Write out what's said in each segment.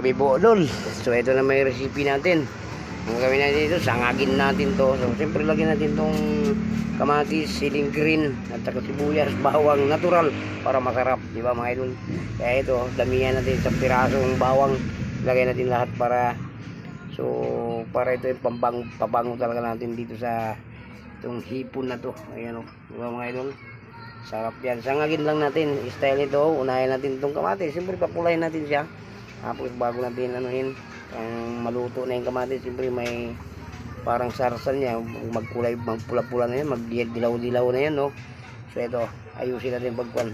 Happy Bodol. So ito na may recipe natin. Ang gawin natin ito, sangagin natin to. So siyempre lagyan natin tong kamatis, siling green, at saka sibuyas, bawang natural para masarap, di ba mga idol? Kaya ito, damihan natin sa pirasong bawang. Lagyan natin lahat para ito yung pabango talaga natin dito sa itong hipon na to. Ayan o, di ba mga idol? Sarap yan. Sangagin lang natin. Style ito, unahin natin itong kamatis. Siyempre papulayin natin siya. Tapos bago natin anuhin, maluto na yung kamatis, siyempre may parang sarsan niya, magkulay, magpula-pula na yan, magdilaw-dilaw na yan, no? So ito, ayusin natin pagkuhan.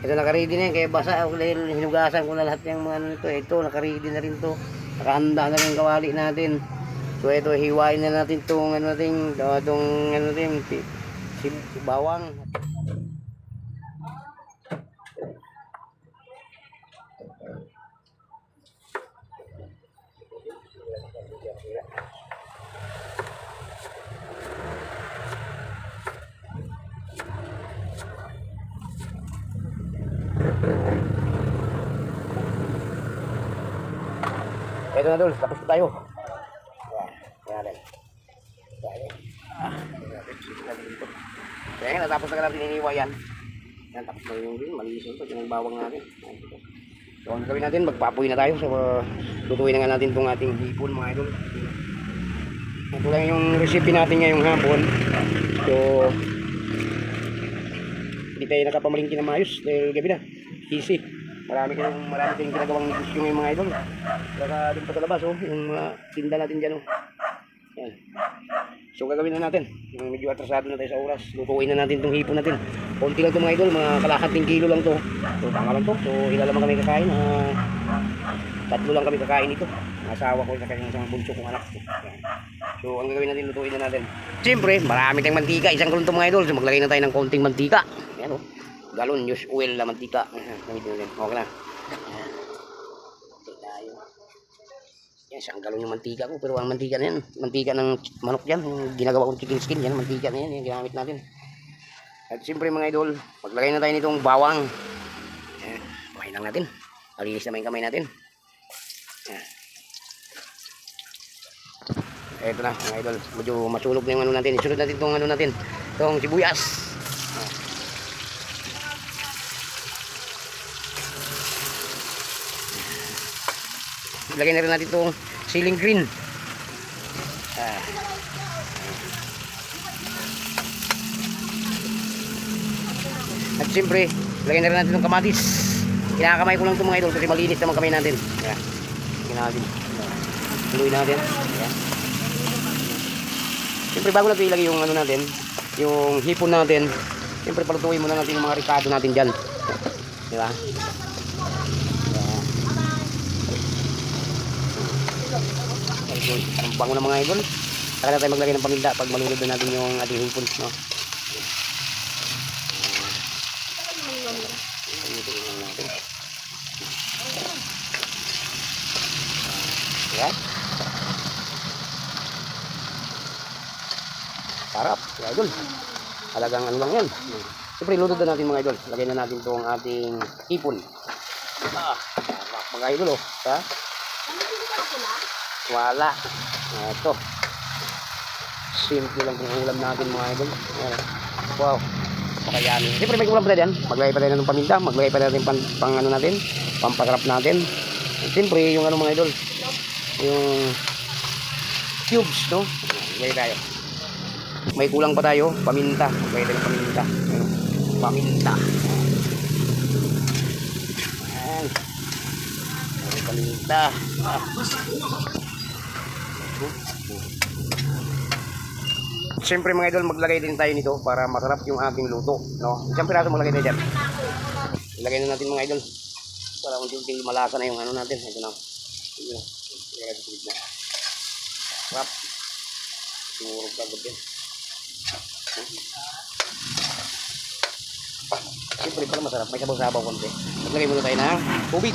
Ito nakaready na yan, kaya basa dahil hinugasan ko na lahat yung mga ano nito. Ito nakaready na rin to, nakahanda na rin kawali natin. So ito, hiwain na natin itong si bawang. Ito na dul, tapos tayo. Yan. Kaya natapos na natin iniwa yan. Yan, tapos na yung din, malinis ito, yung bawang natin. So ang gawin natin, magpapoy na tayo. So lutuin na nga natin itong ating hipon mga idol. Ito lang yung recipe natin ngayong hapon. So hindi tayo nakapamalingki na maayos dahil gabi na, easy. Marami tayong ginagawang negosyo ng mga idol. Saka doon pa sa labas, yung mga tinda natin dyan. Yan. So gagawin na natin. Medyo atrasado na tayo sa oras. Lutuin na natin itong hipon natin. Konti lang ito mga idol, mga kalahating kilo lang to. So tama lang to. So ilan naman kami kakain. 3 lang kami kakain ito. Asawa ko sa kanyang isang bunso kong anak. Yan. So ang gagawin natin, lutuin na natin. Siyempre, marami tayong mantika. Isang galon to mga idol. So maglagay na tayo ng konting mantika. Yan o. Galon, use oil na mantika. Okay na. Yan, isang galon yung mantika ko. Pero ang mantika na yan, mantika ng manok yan. Yung ginagawa kong chicken skin, yan, mantika na yan. Yan, ginamit natin. At siyempre mga idol, maglagay na tayo nitong bawang. Yan, kumain lang natin. Malinis naman yung kamay natin. Yan. Ito na mga idol, medyo masunog na yung ano natin. Isunod natin itong ano natin, itong sibuyas. Lagyan na rin natin itong siling green. At siyempre, lagyan na rin natin itong kamatis. Kinakamay ko lang itong mga idol kasi malinis naman kamay natin. Ayan. Lagyan natin. Haluin natin. Ayan. Siyempre, bago natin ilagay yung ano natin, yung hipon natin, siyempre palutuin muna natin yung mga ricado natin dyan. Diba? Ang bango ng mga idol. Saka na tayo maglagay ng paminta pag malunod na natin yung ating hipon, no? Yan. Sarap, mga idol. Halagang ano lang yan. Siyempre, lunod na natin mga idol. Lagay na natin itong ating hipon. Sarap mga idol, oh. Ha? Wala. Ito. Simple lang yung ulam natin mga idol. Wow. Pakayami. Siyempre may ulam pa tayo dyan. Maglagay pa tayo ng paminta. Maglagay pa tayo pang ano natin. Pampasarap natin. Siyempre yung ano mga idol. Yung cubes, no? Maglagay tayo. May kulang pa tayo. Paminta. Maglagay tayo ng paminta. Paminta. Ayan. Paminta. Siyempre mga idol, maglagay din tayo nito para masarap yung ating luto, no? Isang piraso maglagay tayo dyan. Ilagay na natin mga idol para unti-unti malasa na yung ano natin. Ito na. Ilagay sa na. Sarap. Sumurog ka agad yan. Siyempre pala masarap, may sabaw-sabaw konti. Maglagay muna tayo ng tubig.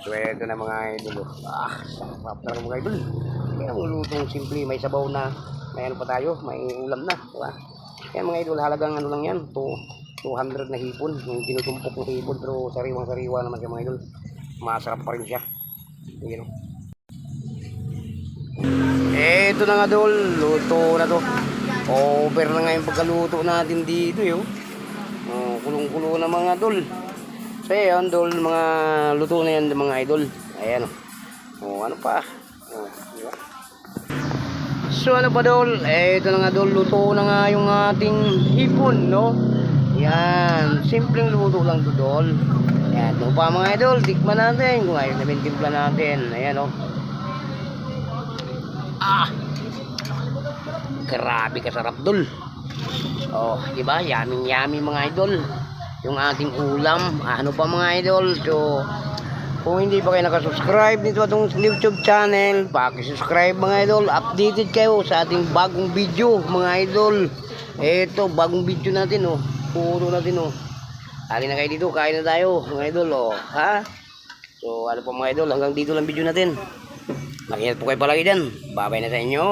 So ito na mga idol. Sarap talaga mga idol. Kaya lutong simple, may sabaw na. May ano pa tayo, may ulam na, diba? Kaya mga idol, halagang ano lang yan, 200 na hipon, yung tinutumpok ng hipon, pero sariwang-sariwa naman siya mga idol. Masarap pa rin siya. Yun. Ito na nga dol, luto na to. Over na nga yung pagkaluto natin dito yo. Kulong-kulo na mga dol. So yan dol, mga luto na yan mga idol. Ayan ano pa. Diba? So ano pa dol, ito na nga dol, luto na nga yung ating hipon no. Yan, simpleng luto lang to dol. Ayan, ito pa mga idol, tikman natin kung ayaw namin timpla natin. Ayan grabe kasarap dol. Diba? Yummy mga idol. Yung ating ulam. Ano pa mga idol? So, kung hindi pa kayo nakasubscribe dito atong YouTube channel, paki-subscribe mga idol. Updated kayo sa ating bagong video mga idol. Ito, bagong video natin puro natin Halin na kayo dito, kain na tayo mga idol ha? So, ano pa mga idol, hanggang dito lang video natin. Makiingat po kayo palagi dyan. Bye-bye na sa inyo.